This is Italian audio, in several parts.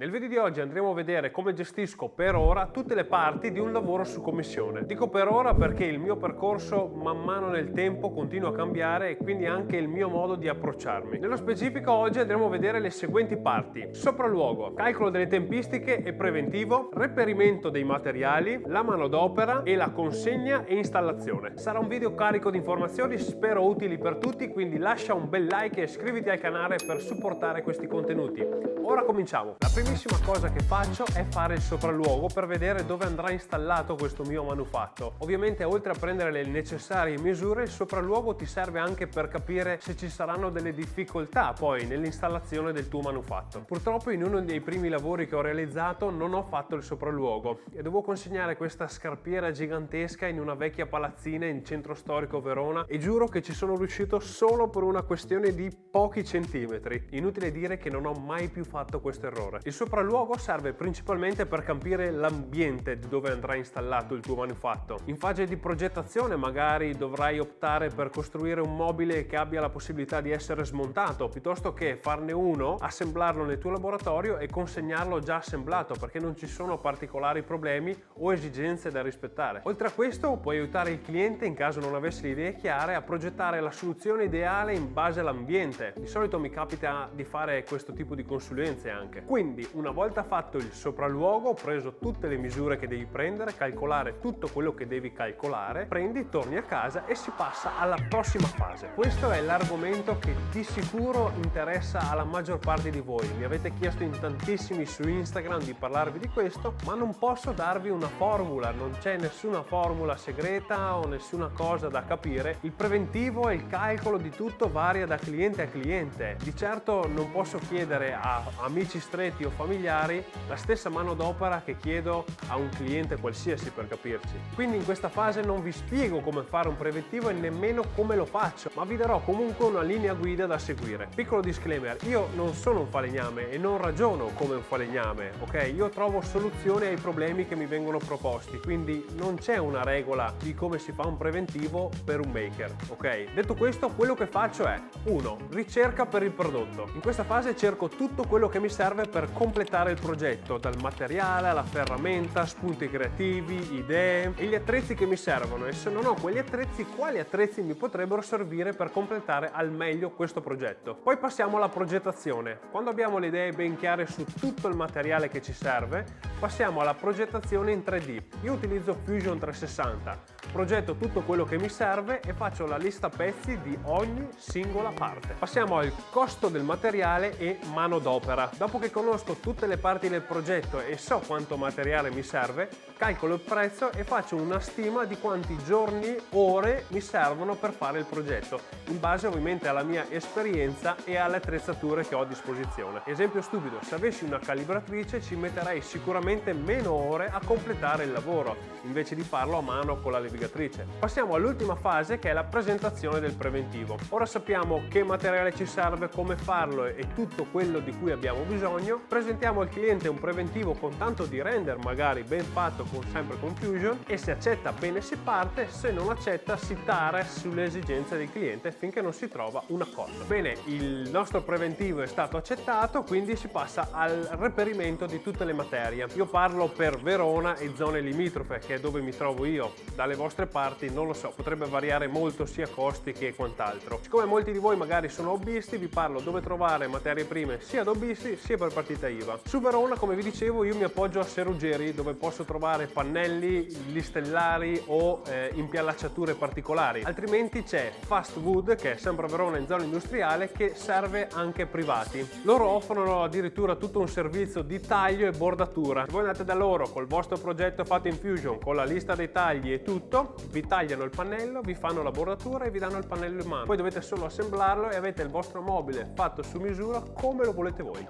Nel video di oggi andremo a vedere come gestisco per ora tutte le parti di un lavoro su commissione. Dico per ora perché il mio percorso man mano nel tempo continua a cambiare e quindi anche il mio modo di approcciarmi. Nello specifico oggi andremo a vedere le seguenti parti: sopralluogo, calcolo delle tempistiche e preventivo, reperimento dei materiali, la manodopera e la consegna e installazione. Sarà un video carico di informazioni, spero utili per tutti, quindi lascia un bel like e iscriviti al canale per supportare questi contenuti. Ora cominciamo. La primissima cosa che faccio è fare il sopralluogo per vedere dove andrà installato questo mio manufatto. Ovviamente, oltre a prendere le necessarie misure, il sopralluogo ti serve anche per capire se ci saranno delle difficoltà poi nell'installazione del tuo manufatto. Purtroppo in uno dei primi lavori che ho realizzato non ho fatto il sopralluogo e dovevo consegnare questa scarpiera gigantesca in una vecchia palazzina in centro storico Verona e giuro che ci sono riuscito solo per una questione di pochi centimetri. Inutile dire che non ho mai più fatto questo errore. Il sopralluogo serve principalmente per capire l'ambiente dove andrà installato il tuo manufatto. In fase di progettazione magari dovrai optare per costruire un mobile che abbia la possibilità di essere smontato, piuttosto che farne uno, assemblarlo nel tuo laboratorio e consegnarlo già assemblato, perché non ci sono particolari problemi o esigenze da rispettare. Oltre a questo puoi aiutare il cliente, in caso non avesse le idee chiare, a progettare la soluzione ideale in base all'ambiente. Di solito mi capita di fare questo tipo di consulenze anche. Quindi, una volta fatto il sopralluogo, ho preso tutte le misure che devi prendere, calcolare tutto quello che devi calcolare, prendi, torni a casa e si passa alla prossima fase. Questo è l'argomento che di sicuro interessa alla maggior parte di voi. Mi avete chiesto in tantissimi su Instagram di parlarvi di questo, ma non posso darvi una formula, non c'è nessuna formula segreta o nessuna cosa da capire. Il preventivo e il calcolo di tutto varia da cliente a cliente. Di certo non posso chiedere a amici stretti o familiari la stessa manodopera che chiedo a un cliente qualsiasi, per capirci. Quindi in questa fase non vi spiego come fare un preventivo e nemmeno come lo faccio, ma vi darò comunque una linea guida da seguire. Piccolo disclaimer: io non sono un falegname e non ragiono come un falegname, ok? Io trovo soluzioni ai problemi che mi vengono proposti, quindi non c'è una regola di come si fa un preventivo per un maker, ok? Detto questo, quello che faccio è 1. Ricerca per il prodotto. In questa fase cerco tutto quello che mi serve per completare il progetto, dal materiale alla ferramenta, spunti creativi, idee e gli attrezzi che mi servono, e se non ho quegli attrezzi, quali attrezzi mi potrebbero servire per completare al meglio questo progetto. Poi passiamo alla progettazione. Quando abbiamo le idee ben chiare su tutto il materiale che ci serve, passiamo alla progettazione in 3D. Io utilizzo Fusion 360, progetto tutto quello che mi serve e faccio la lista pezzi di ogni singola parte. Passiamo al costo del materiale e manodopera. Dopo che conosco tutte le parti del progetto e so quanto materiale mi serve, calcolo il prezzo e faccio una stima di quanti giorni, ore mi servono per fare il progetto, in base ovviamente alla mia esperienza e alle attrezzature che ho a disposizione. Esempio stupido: se avessi una calibratrice ci metterei sicuramente meno ore a completare il lavoro, invece di farlo a mano con la levigatrice. Passiamo all'ultima fase, che è la presentazione del preventivo. Ora sappiamo che materiale ci serve, come farlo e tutto quello di cui abbiamo bisogno. Presentiamo al cliente un preventivo con tanto di render, magari ben fatto, sempre con Fusion, e se accetta bene si parte, se non accetta si tara sulle esigenze del cliente finché non si trova un accordo. Bene, il nostro preventivo è stato accettato, quindi si passa al reperimento di tutte le materie. Io parlo per Verona e zone limitrofe, che è dove mi trovo io. Dalle vostre parti non lo so, potrebbe variare molto sia costi che quant'altro. Siccome molti di voi magari sono hobbisti, vi parlo dove trovare materie prime sia da hobbisti sia per partita IVA. Su Verona, come vi dicevo, io mi appoggio a Serruggeri, dove posso trovare pannelli, listellari o impiallacciature particolari. Altrimenti c'è Fast Wood, che è sempre a Verona in zona industriale, che serve anche privati. Loro offrono addirittura tutto un servizio di taglio e bordatura. Se voi andate da loro col vostro progetto fatto in Fusion, con la lista dei tagli e tutto, vi tagliano il pannello, vi fanno la bordatura e vi danno il pannello in mano. Poi dovete solo assemblarlo e avete il vostro mobile fatto su misura come lo volete voi.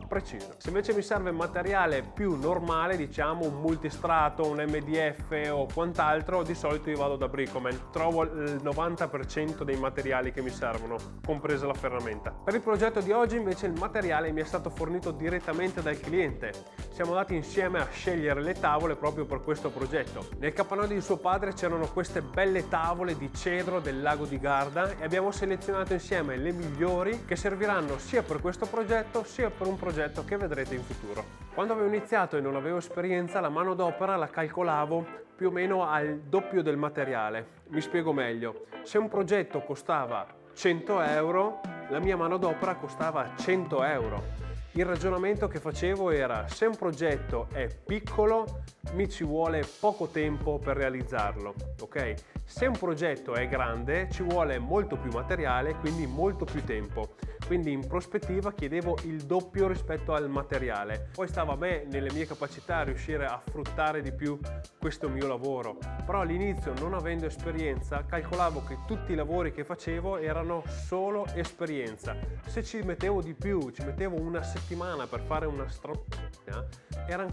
Preciso. Se invece mi serve materiale più normale, diciamo un multistrato, un MDF o quant'altro, di solito io vado da Bricoman. Trovo il 90% dei materiali che mi servono, compresa la ferramenta. Per il progetto di oggi invece il materiale mi è stato fornito direttamente dal cliente. Siamo andati insieme a scegliere le tavole proprio per questo progetto. Nel capannone di suo padre c'erano queste belle tavole di cedro del lago di Garda e abbiamo selezionato insieme le migliori che serviranno sia per questo progetto sia per un progetto che vedrete in futuro. Quando avevo iniziato e non avevo esperienza, la manodopera la calcolavo più o meno al doppio del materiale. Mi spiego meglio: se un progetto costava 100 euro, la mia manodopera costava 100 euro. Il ragionamento che facevo era: se un progetto è piccolo, mi ci vuole poco tempo per realizzarlo, ok? Se un progetto è grande, ci vuole molto più materiale, quindi molto più tempo. Quindi in prospettiva chiedevo il doppio rispetto al materiale. Poi stava a me, nelle mie capacità, riuscire a fruttare di più questo mio lavoro. Però all'inizio, non avendo esperienza, calcolavo che tutti i lavori che facevo erano solo esperienza. Se ci mettevo di più, ci mettevo una settimana per fare una erano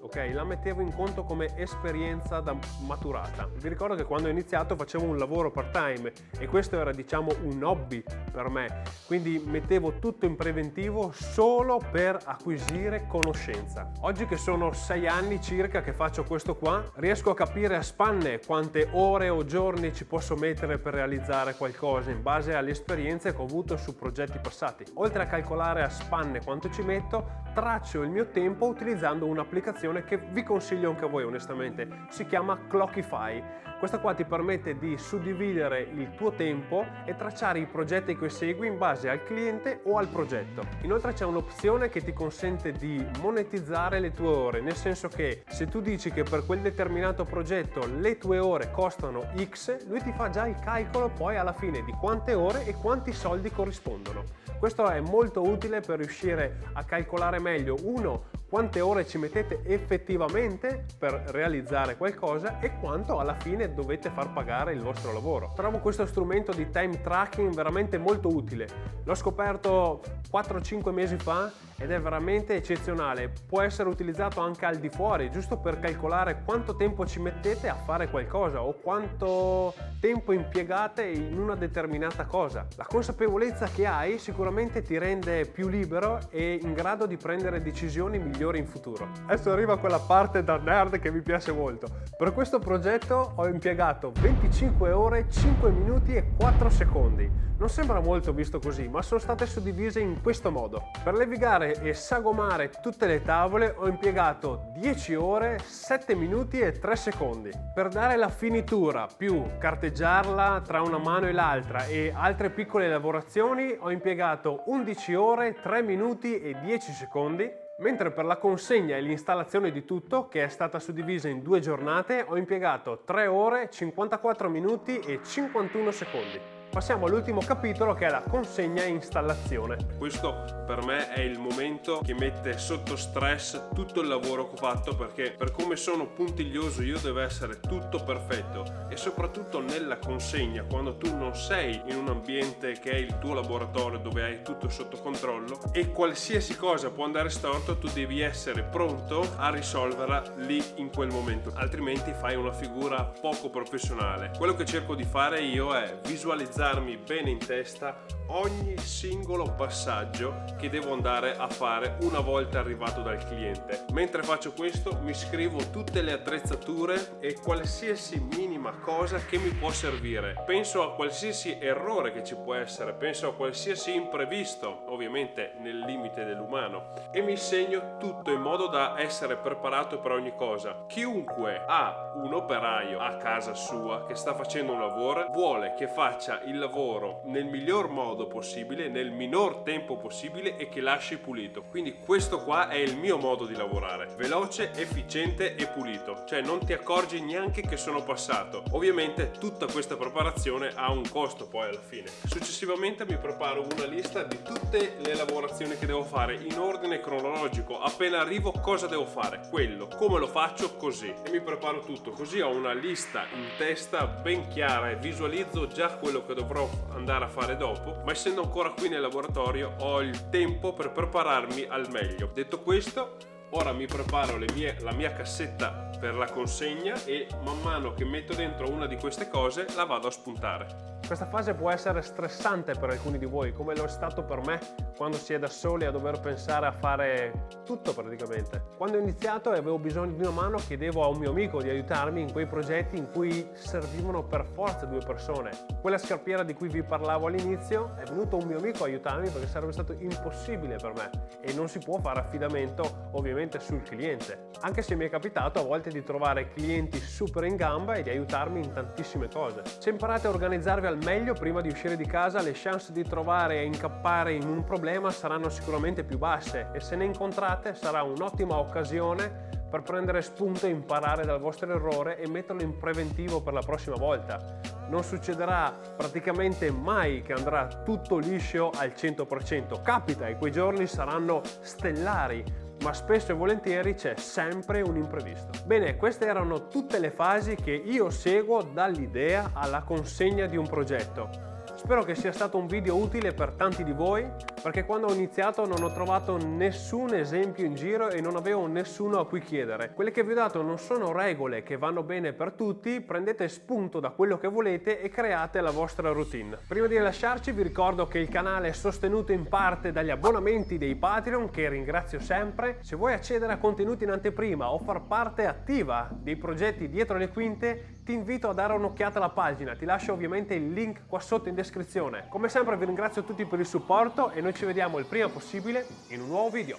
ok? La mettevo in conto come esperienza da maturata. Vi ricordo che quando ho iniziato facevo un lavoro part-time e questo era, diciamo, un hobby per me, quindi mettevo tutto in preventivo solo per acquisire conoscenza. Oggi che sono 6 anni circa che faccio questo qua, riesco a capire a spanne quante ore o giorni ci posso mettere per realizzare qualcosa in base alle esperienze che ho avuto su progetti passati. Oltre a calcolare a spanne quanto ci metto, traccio il mio tempo utilizzando un'applicazione che vi consiglio anche a voi onestamente. Si chiama Clockify. Questa qua ti permette di suddividere il tuo tempo e tracciare i progetti che segui in base al cliente o al progetto. Inoltre c'è un'opzione che ti consente di monetizzare le tue ore, nel senso che se tu dici che per quel determinato progetto le tue ore costano X, lui ti fa già il calcolo poi alla fine di quante ore e quanti soldi corrispondono. Questo è molto utile per riuscire a calcolare meglio, uno, quante ore ci mettete effettivamente per realizzare qualcosa e quanto alla fine dovete far pagare il vostro lavoro. Trovo questo strumento di time tracking veramente molto utile. L'ho scoperto 4-5 mesi fa ed è veramente eccezionale. Può essere utilizzato anche al di fuori, giusto per calcolare quanto tempo ci mettete a fare qualcosa o quanto tempo impiegate in una determinata cosa. La consapevolezza che hai sicuramente ti rende più libero e in grado di prendere decisioni migliori in futuro. Adesso arriva quella parte da nerd che mi piace molto. Per questo progetto ho impiegato 25 ore, 5 minuti e 4 secondi. Non sembra molto visto così, ma sono state suddivise in questo modo. Per levigare e sagomare tutte le tavole ho impiegato 10 ore, 7 minuti e 3 secondi. Per dare la finitura più carteggiarla tra una mano e l'altra e altre piccole lavorazioni ho impiegato 11 ore, 3 minuti e 10 secondi. Mentre per la consegna e l'installazione di tutto, che è stata suddivisa in 2 giornate, ho impiegato 3 ore, 54 minuti e 51 secondi. Passiamo all'ultimo capitolo, che è la consegna e installazione. Questo per me è il momento che mette sotto stress tutto il lavoro che ho fatto, perché per come sono puntiglioso io deve essere tutto perfetto e soprattutto nella consegna, quando tu non sei in un ambiente che è il tuo laboratorio dove hai tutto sotto controllo e qualsiasi cosa può andare storto, tu devi essere pronto a risolverla lì in quel momento, altrimenti fai una figura poco professionale. Quello che cerco di fare io è visualizzarmi bene in testa ogni singolo passaggio che devo andare a fare una volta arrivato dal cliente. Mentre faccio questo mi scrivo tutte le attrezzature e qualsiasi minima cosa che mi può servire. Penso a qualsiasi errore che ci può essere, penso a qualsiasi imprevisto, ovviamente nel limite dell'umano, e mi segno tutto in modo da essere preparato per ogni cosa. Chiunque ha un operaio a casa sua che sta facendo un lavoro vuole che faccia il lavoro nel miglior modo possibile, nel minor tempo possibile e che lasci pulito. Quindi questo qua è il mio modo di lavorare: veloce, efficiente e pulito, cioè non ti accorgi neanche che sono passato. Ovviamente tutta questa preparazione ha un costo poi alla fine. Successivamente mi preparo una lista di tutte le lavorazioni che devo fare in ordine cronologico. Appena arrivo cosa devo fare, quello, come lo faccio, così, e mi preparo tutto, così ho una lista in testa ben chiara e visualizzo già quello che dovrò andare a fare dopo, ma essendo ancora qui nel laboratorio ho il tempo per prepararmi al meglio. Detto questo, ora mi preparo la mia cassetta per la consegna e man mano che metto dentro una di queste cose la vado a spuntare. Questa fase può essere stressante per alcuni di voi, come lo è stato per me quando si è da soli a dover pensare a fare tutto praticamente. Quando ho iniziato e avevo bisogno di una mano, chiedevo a un mio amico di aiutarmi in quei progetti in cui servivano per forza 2 persone. Quella scarpiera di cui vi parlavo all'inizio, è venuto un mio amico a aiutarmi perché sarebbe stato impossibile per me e non si può fare affidamento ovviamente sul cliente, anche se mi è capitato a volte di trovare clienti super in gamba e di aiutarmi in tantissime cose. Se imparate a organizzarvi al meglio prima di uscire di casa, le chance di trovare e incappare in un problema saranno sicuramente più basse e se ne incontrate sarà un'ottima occasione per prendere spunto e imparare dal vostro errore e metterlo in preventivo per la prossima volta. Non succederà praticamente mai che andrà tutto liscio al 100%. Capita e quei giorni saranno stellari, ma spesso e volentieri c'è sempre un imprevisto. Bene, queste erano tutte le fasi che io seguo dall'idea alla consegna di un progetto. Spero che sia stato un video utile per tanti di voi, perché quando ho iniziato non ho trovato nessun esempio in giro e non avevo nessuno a cui chiedere. Quelle che vi ho dato non sono regole che vanno bene per tutti, prendete spunto da quello che volete e create la vostra routine. Prima di lasciarci vi ricordo che il canale è sostenuto in parte dagli abbonamenti dei Patreon, che ringrazio sempre. Se vuoi accedere a contenuti in anteprima o far parte attiva dei progetti dietro le quinte, ti invito a dare un'occhiata alla pagina, ti lascio ovviamente il link qua sotto in descrizione. Come sempre vi ringrazio tutti per il supporto e noi ci vediamo il prima possibile in un nuovo video.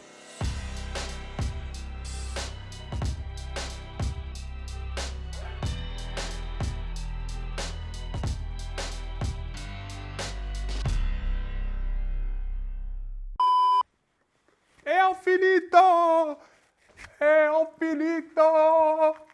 E ho finito! E ho finito!